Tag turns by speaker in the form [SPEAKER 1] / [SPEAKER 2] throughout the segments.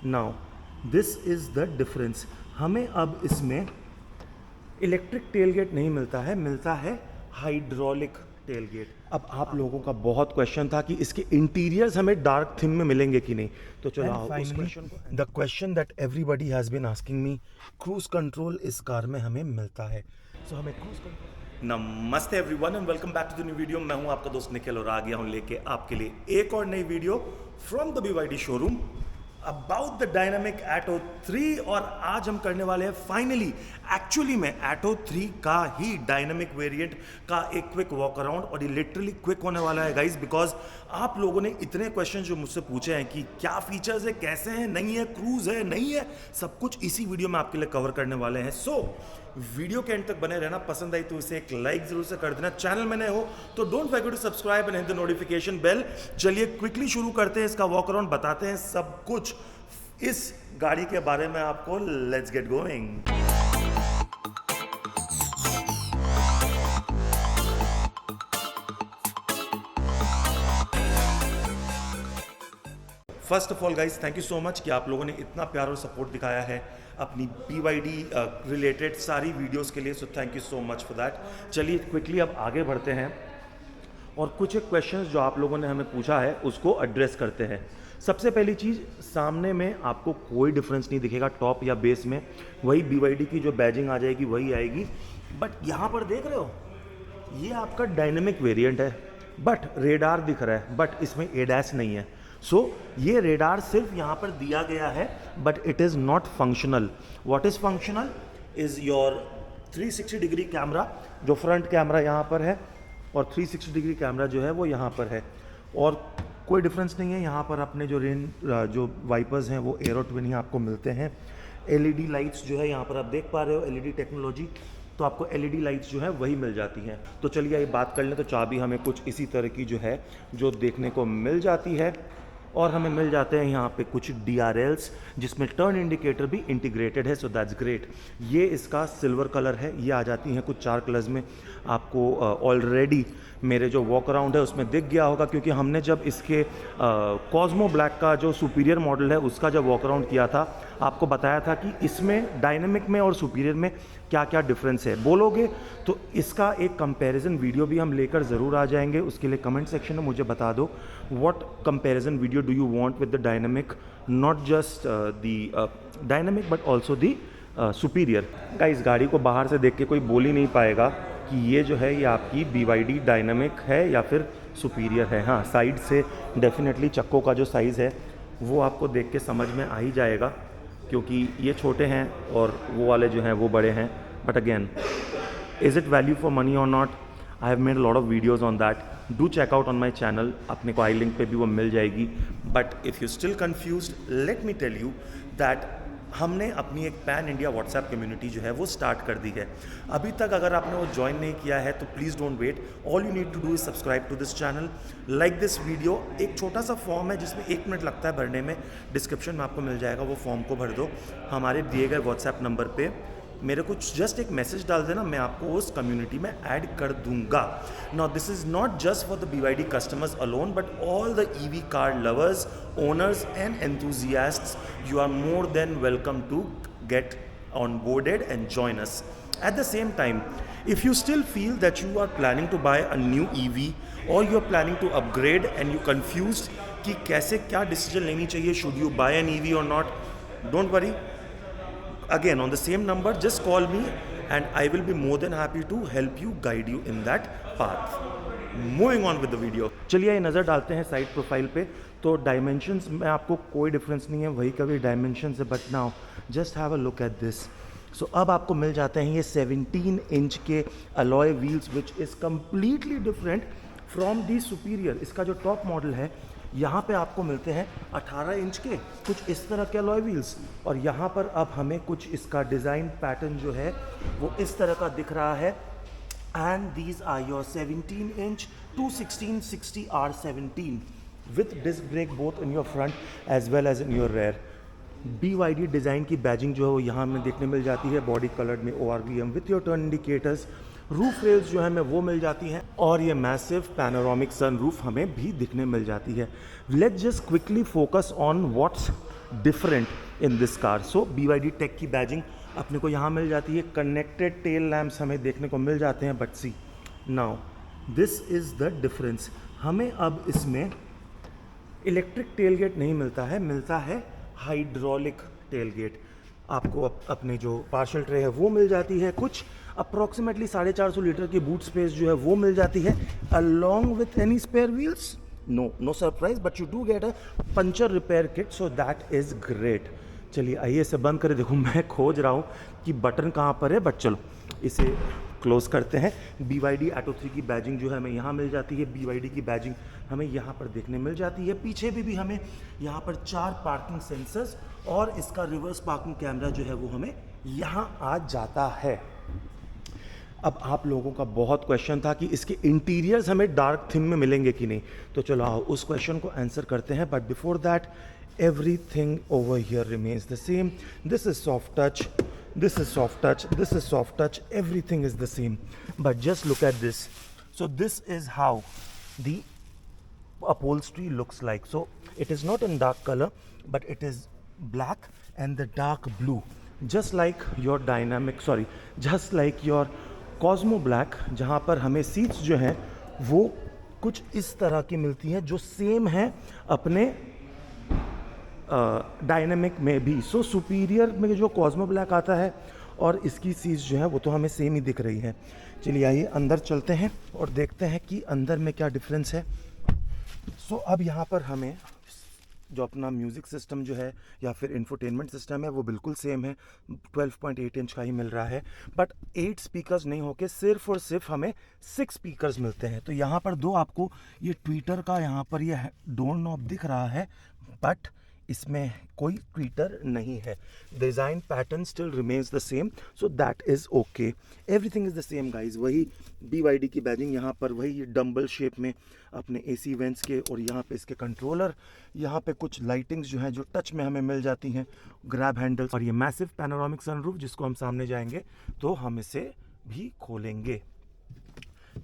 [SPEAKER 1] Now this is the difference. हमें अब इसमें इलेक्ट्रिक टेलगेट नहीं मिलता है, मिलता है हाइड्रोलिक टेलगेट। अब आप लोगों का बहुत क्वेश्चन था कि इसके इंटीरियर्स हमें डार्क थीम में मिलेंगे कि नहीं, तो चलो आओ उस क्वेश्चन को। The question that everybody has been asking me, cruise control इस कार में हमें मिलता है। सो हमें क्रूज कंट्रोल। नमस्ते everyone and welcome back to the new video. मैं हूं आपका दोस्त निखिल और आ गया हूं लेके आपके लिए एक और नई video from the BYD showroom about the dynamic Atto 3। और आज हम करने वाले हैं फाइनली एक्चुअली में एटो 3 का ही डायनामिक वेरिएंट का एक क्विक वॉक अराउंड। और ये लिटरली क्विक होने वाला है गाइज, बिकॉज आप लोगों ने इतने क्वेश्चन जो मुझसे पूछे हैं कि क्या फीचर्स है, कैसे हैं, नहीं है, क्रूज है, नहीं है, सब कुछ इसी वीडियो में आपके लिए कवर करने वाले हैं। सो वीडियो के एंड तक बने रहना। पसंद आई तो इसे एक लाइक जरूर से कर देना। चैनल में नए हो तो don't forget to subscribe and hit the notification bell. चलिए क्विकली शुरू करते हैं इसका वॉक अराउंड, बताते हैं सब कुछ इस गाड़ी के बारे में आपको। Let's get going. First of all guys thank you so much कि आप लोगों ने इतना प्यार और सपोर्ट दिखाया है अपनी BYD रिलेटेड सारी वीडियोस के लिए। So thank you so much for that. चलिए क्विकली अब आगे बढ़ते हैं और कुछ एक क्वेश्चंस जो आप लोगों ने हमें पूछा है उसको एड्रेस करते हैं। सबसे पहली चीज़, सामने में आपको कोई डिफरेंस नहीं दिखेगा टॉप या बेस में, वही BYD की जो बैजिंग आ जाएगी वही आएगी। बट यहाँ पर देख रहे हो ये आपका डायनेमिक वेरिएंट है, बट रेडार दिख रहा है, बट इसमें ADAS नहीं है। सो ये रेडार सिर्फ यहाँ पर दिया गया है, but it is not functional. What is functional is your 360 degree camera, जो फ्रंट कैमरा यहाँ पर है और 360 डिग्री कैमरा जो है वो यहाँ पर है। और कोई डिफरेंस नहीं है। यहाँ पर अपने जो वाइपर्स हैं वो एरो ट्विन ही आपको मिलते हैं। LED लाइट्स जो है यहाँ पर आप देख पा रहे हो, LED टेक्नोलॉजी, तो आपको LED लाइट्स जो है वही मिल जाती हैं। तो चलिए ये बात कर लें, तो चाबी हमें कुछ इसी तरह की जो है जो देखने को मिल जाती है। और हमें मिल जाते हैं यहाँ पे कुछ DRLs जिसमें टर्न इंडिकेटर भी इंटीग्रेटेड है। So that's great. ये इसका सिल्वर कलर है, ये आ जाती हैं कुछ 4 कलर्स में। आपको ऑलरेडी मेरे जो वॉक अराउंड है उसमें दिख गया होगा, क्योंकि हमने जब इसके कॉस्मो ब्लैक का जो सुपीरियर मॉडल है उसका जब वॉक अराउंड किया था, आपको बताया था कि इसमें डायनेमिक में और सुपीरियर में क्या क्या डिफरेंस है। बोलोगे तो इसका एक कंपैरिजन वीडियो भी हम लेकर ज़रूर आ जाएंगे। उसके लिए कमेंट सेक्शन में मुझे बता दो what comparison video do you want with the dynamic, not just the dynamic but also the superior. Guys गाड़ी को बाहर से देख के कोई बोल ही नहीं पाएगा कि ये जो है ये आपकी BYD डायनामिक है या फिर सुपीरियर है। हाँ, साइड से डेफिनेटली चक्कों का जो साइज़ है वो आपको देख के समझ में आ ही जाएगा, क्योंकि ये छोटे हैं और वो वाले जो हैं वो बड़े हैं। But again, is it value for money और not? I have made lot of videos on that. Do check out on my channel, अपने को आई लिंक पे भी वो मिल जाएगी। But if you still confuse, let me tell you that हमने अपनी एक पैन इंडिया व्हाट्सएप कम्युनिटी जो है वो स्टार्ट कर दी है। अभी तक अगर आपने वो ज्वाइन नहीं किया है तो please don't wait, all you need to do is subscribe to this channel, like this video. एक छोटा सा फॉर्म है जिसमें 1 मिनट लगता है भरने में, डिस्क्रिप्शन में आपको मिल जाएगा, वो फॉर्म को भर दो। हमारे दिए गए व्हाट्सएप नंबर पे मेरे को जस्ट एक मैसेज डाल देना, मैं आपको उस कम्युनिटी में ऐड कर दूंगा। Now this is not just for the BYD customers alone, but all the EV car lovers, owners and enthusiasts. You are more than welcome to get onboarded and join us. At the same time, if you still feel that you are planning to buy a new EV or you are planning to upgrade and you confused कि कैसे क्या decision लेनी चाहिए, should you buy an EV or not, don't worry. Again, on the same number, just call me and I will be more than happy to help you, guide you in that path. Moving on with the video. चलिए ये नज़र डालते हैं side profile पे। तो dimensions में आपको कोई डिफरेंस नहीं है, वही कभी डायमेंशंस है। But now just have a look at this. So अब आपको मिल जाते हैं ये 17 इंच के alloy wheels, which is completely different from the superior. इसका जो टॉप मॉडल है यहाँ पे आपको मिलते हैं 18 इंच के कुछ इस तरह के अलॉय व्हील्स, और यहाँ पर अब हमें कुछ इसका डिज़ाइन पैटर्न जो है वो इस तरह का दिख रहा है। And these are your 17 inch 216/60 R17 with disc brake both in your front as well as in your rear. BYD design की बैजिंग जो है वो यहाँ हमें देखने मिल जाती है, बॉडी कलर्ड में ORVM with your turn indicators. Roof rails जो है हमें वो मिल जाती हैं, और ये मैसिव पैनोरामिक सन रूफ हमें भी दिखने मिल जाती है। Let's just quickly focus on what's different in this car. So BYD tech की बैजिंग अपने को यहाँ मिल जाती है. कनेक्टेड टेल लैम्प्स हमें देखने को मिल जाते हैं. But see now this is the difference. हमें अब इसमें इलेक्ट्रिक टेलगेट नहीं मिलता है, मिलता है हाइड्रोलिक टेलगेट. आपको अपने जो पार्शल ट्रे है वो मिल जाती है. कुछ अप्रॉक्सीमेटली 450 लीटर की बूट स्पेस जो है वो मिल जाती है, along with any spare wheels. No surprise, but you do get a puncture repair kit, so that is great. चलिए आइए इसे बंद करें. देखो मैं खोज रहा हूँ कि बटन कहाँ पर है, बट चलो इसे क्लोज करते हैं. BYD Atto 3 की बैजिंग जो है हमें यहाँ मिल जाती है. BYD की बैजिंग हमें यहाँ पर देखने मिल जाती है. पीछे भी हमें यहाँ पर 4 पार्किंग सेंसर्स और इसका रिवर्स पार्किंग कैमरा जो है वो हमें यहाँ आ जाता है. अब आप लोगों का बहुत क्वेश्चन था कि इसके इंटीरियर्स हमें डार्क थीम में मिलेंगे कि नहीं, तो चलो आओ उस क्वेश्चन को आंसर करते हैं. But before that everything over here remains the same. This is soft touch, this is soft touch, this is soft touch, everything is the same. But just look at this. So this is how the upholstery looks like. So it is not in dark color, but it is black and the dark blue, just like your just like your Cosmo Black, जहाँ पर हमें seats जो हैं वो कुछ इस तरह की मिलती हैं जो सेम है अपने डायनेमिक में भी. सो सुपीरियर में जो कॉस्मो ब्लैक आता है और इसकी सीट्स जो है वो तो हमें सेम ही दिख रही है. चलिए आइए अंदर चलते हैं और देखते हैं कि अंदर में क्या डिफरेंस है. सो अब यहाँ पर हमें जो अपना म्यूज़िक सिस्टम जो है या फिर इंफोटेनमेंट सिस्टम है वो बिल्कुल सेम है. 12.8 इंच का ही मिल रहा है, बट 8 स्पीकर्स नहीं होके सिर्फ और सिर्फ हमें 6 स्पीकर्स मिलते हैं. तो यहाँ पर दो आपको ये ट्विटर का यहाँ पर ये डोर नॉब दिख रहा है, बट इसमें कोई ट्विटर नहीं है. Design pattern still remains the same, so that is okay. Everything is the same guys. वही BYD की बैजिंग यहाँ पर, वही डम्बल शेप में अपने AC वेंट्स के, और यहाँ पे इसके कंट्रोलर. यहाँ पे कुछ लाइटिंग्स जो हैं जो टच में हमें मिल जाती हैं, ग्रैब हैंडल्स, और ये मैसिव पैनोरामिक सनरूफ जिसको हम सामने जाएंगे तो हम इसे भी खोलेंगे.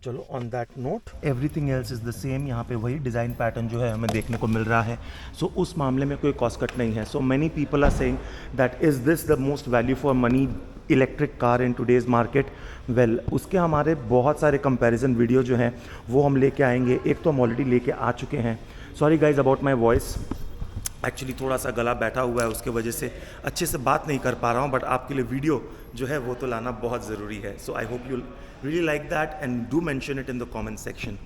[SPEAKER 1] चलो on that note everything else is the same. यहाँ पे वही डिज़ाइन पैटर्न जो है हमें देखने को मिल रहा है. सो उस मामले में कोई कॉस्ट कट नहीं है. So many people are saying that is this the most value for money electric car in today's market. Well, उसके हमारे बहुत सारे कंपैरिजन वीडियो जो हैं वो हम लेके आएंगे. एक तो हम ऑलरेडी लेके आ चुके हैं. Sorry guys about my voice, actually थोड़ा सा गला बैठा हुआ है, उसके वजह से अच्छे से बात नहीं कर पा रहा हूँ. बट आपके लिए वीडियो जो है वो तो लाना बहुत ज़रूरी है. So I hope you really like that and do mention it in the comment section.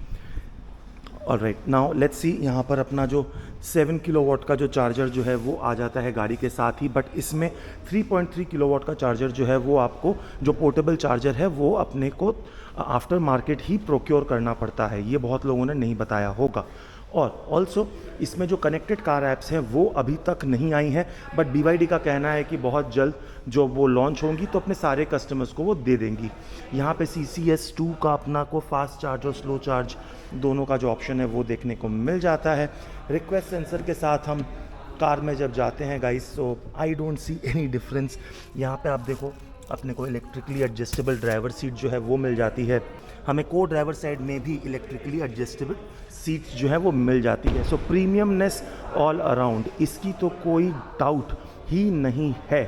[SPEAKER 1] All right, now let's see. यहाँ पर अपना जो 7 किलोवाट का जो चार्जर जो है वो आ जाता है गाड़ी के साथ ही, बट इसमें 3.3 किलोवाट का चार्जर जो है वो आपको, जो पोर्टेबल चार्जर है वो अपने को आफ्टर मार्केट ही प्रोक्योर करना पड़ता है. ये बहुत लोगों ने नहीं बताया होगा. और ऑल्सो इसमें जो कनेक्टेड कार ऐप्स हैं वो अभी तक नहीं आई हैं, बट BYD का कहना है कि बहुत जल्द जो वो लॉन्च होंगी तो अपने सारे कस्टमर्स को वो दे देंगी. यहाँ पे CCS2 का अपना को फास्ट चार्ज और स्लो चार्ज दोनों का जो ऑप्शन है वो देखने को मिल जाता है. रिक्वेस्ट सेंसर के साथ हम कार में जब जाते हैं guys, so I don't see any difference. यहाँ पे आप देखो अपने को इलेक्ट्रिकली एडजस्टेबल ड्राइवर सीट जो है वो मिल जाती है. हमें को ड्राइवर साइड में भी इलेक्ट्रिकली एडजस्टेबल सीट्स जो है वो मिल जाती है. सो प्रीमियमनेस ऑल अराउंड, इसकी तो कोई डाउट ही नहीं है.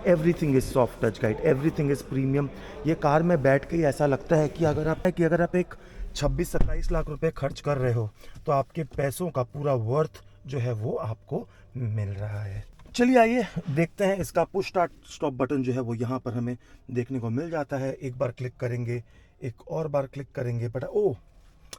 [SPEAKER 1] Everything is soft touch guide, everything is premium. ये कार में बैठ के ऐसा लगता है कि अगर आप एक 26-27 लाख रुपए खर्च कर रहे हो तो आपके पैसों का पूरा वर्थ जो है वो आपको मिल रहा है. चलिए आइए देखते हैं. इसका पुश स्टार्ट स्टॉप बटन जो है वो यहाँ पर हमें देखने को मिल जाता है. एक बार क्लिक करेंगे, एक और बार क्लिक करेंगे, बट ओह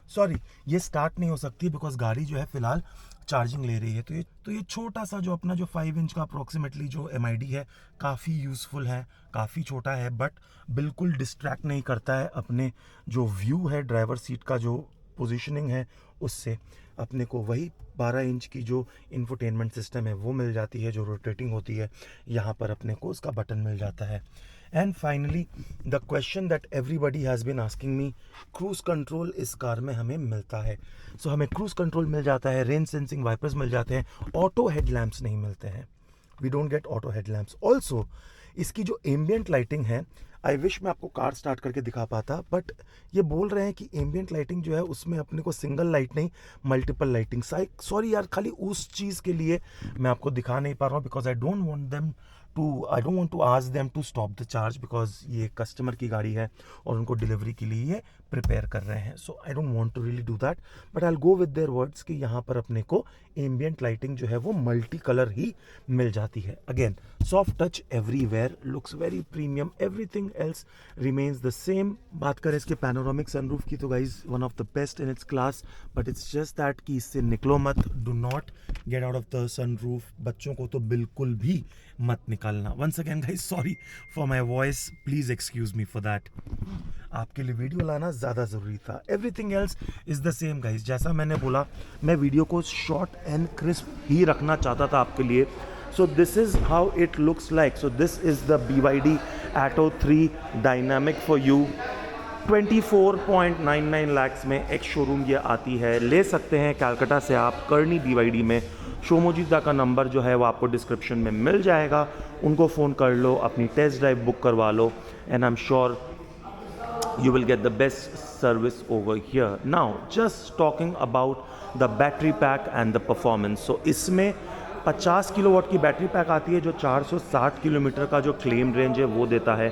[SPEAKER 1] सॉरी, ये स्टार्ट नहीं हो सकती बिकॉज गाड़ी जो है फिलहाल चार्जिंग ले रही है. तो ये छोटा सा जो अपना जो 5 इंच का अप्रॉक्सीमेटली जो MID है काफ़ी यूज़फुल है, काफ़ी छोटा है, बट बिल्कुल डिस्ट्रैक्ट नहीं करता है. अपने जो व्यू है ड्राइवर सीट का जो पोजीशनिंग है उससे अपने को वही 12 इंच की जो इंफोटेनमेंट सिस्टम है वो मिल जाती है, जो रोटेटिंग होती है. यहाँ पर अपने को उसका बटन मिल जाता है. And finally the question that everybody has been asking me, cruise control इस कार में हमें मिलता है. सो हमें क्रूज़ कंट्रोल मिल जाता है, रेन सेंसिंग वाइपर्स मिल जाते हैं, ऑटो हेडलैम्प्स नहीं मिलते हैं. We don't get auto headlamps. Also इसकी जो एम्बियंट लाइटिंग है आई विश मैं आपको कार स्टार्ट करके दिखा पाता, बट ये बोल रहे हैं कि एम्बियंट लाइटिंग जो है उसमें अपने को सिंगल लाइट नहीं मल्टीपल लाइटिंग, सॉरी यार, खाली उस चीज़ के लिए मैं आपको दिखा नहीं पा रहा हूँ, because I don't want to ask them to stop the charge, because ये कस्टमर की गाड़ी है और उनको डिलीवरी के लिए ये प्रिपेयर कर रहे हैं। So I don't want to really do that, but I will go with their words कि यहाँ पर अपने को एम्बियंट लाइटिंग जो है वो मल्टी कलर ही मिल जाती है। Again soft touch everywhere, looks very premium, everything else remains the same. बात करें इसके पैनोरामिक सनरूफ की तो guys one of the best in its class, but it's just that कि इससे निकलो मत, do not get out of the sunroof. बच्चों को तो बिल्कुल भी मत निकालना। Once again guys sorry for my voice, please excuse me for that. आपके लिए वीडियो लाना ज़्यादा ज़रूरी था, everything else is the same guys. जैसा मैंने बोला, मैं वीडियो को शॉर्ट एंड क्रिस्प ही रखना चाहता था आपके लिए। So this is how it looks like. So this is the BYD Atto 3 dynamic for you. 24.99 lakhs में एक शोरूम ये आती है। ले सकते हैं कैलकाटा से आप करनी BYD में। शोमोजीदा का नंबर जो है वो आपको डिस्क्रिप्शन में मिल जाएगा, उनको फ़ोन कर लो, अपनी टेस्ट ड्राइव बुक करवा लो, and I am sure you will get the best service over here. Now just talking about the battery pack and the performance. So इसमें 50 किलोवाट की बैटरी पैक आती है जो 460 किलोमीटर का जो क्लेम रेंज है वो देता है।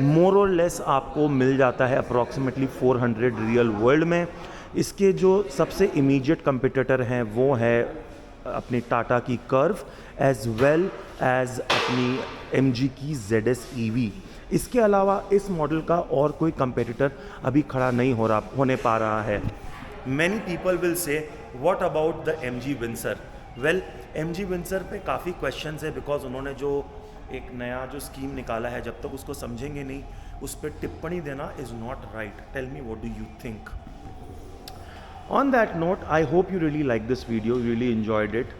[SPEAKER 1] मोर और लेस आपको मिल जाता है अप्रॉक्सीमेटली 400 रियल वर्ल्ड में। इसके जो सबसे इमीडिएट कंपिटिटर हैं वो है अपनी टाटा की कर्व एज वेल एज अपनी MG की ZS EV। इसके अलावा इस मॉडल का और कोई कंपेटिटर अभी खड़ा नहीं होने पा रहा है। Many people will say what about the MG Windsor. Well MG Windsor पे काफ़ी क्वेश्चंस है, बिकॉज उन्होंने जो एक नया जो स्कीम निकाला है, जब तक उसको समझेंगे नहीं उस पर टिप्पणी देना is not right. Tell me what do you think. On that note I hope you really like this video, really enjoyed it.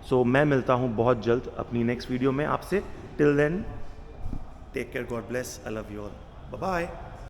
[SPEAKER 1] So मैं मिलता हूँ बहुत जल्द अपनी नेक्स्ट वीडियो में आपसे। Till then take care, God bless, I love you all, bye bye.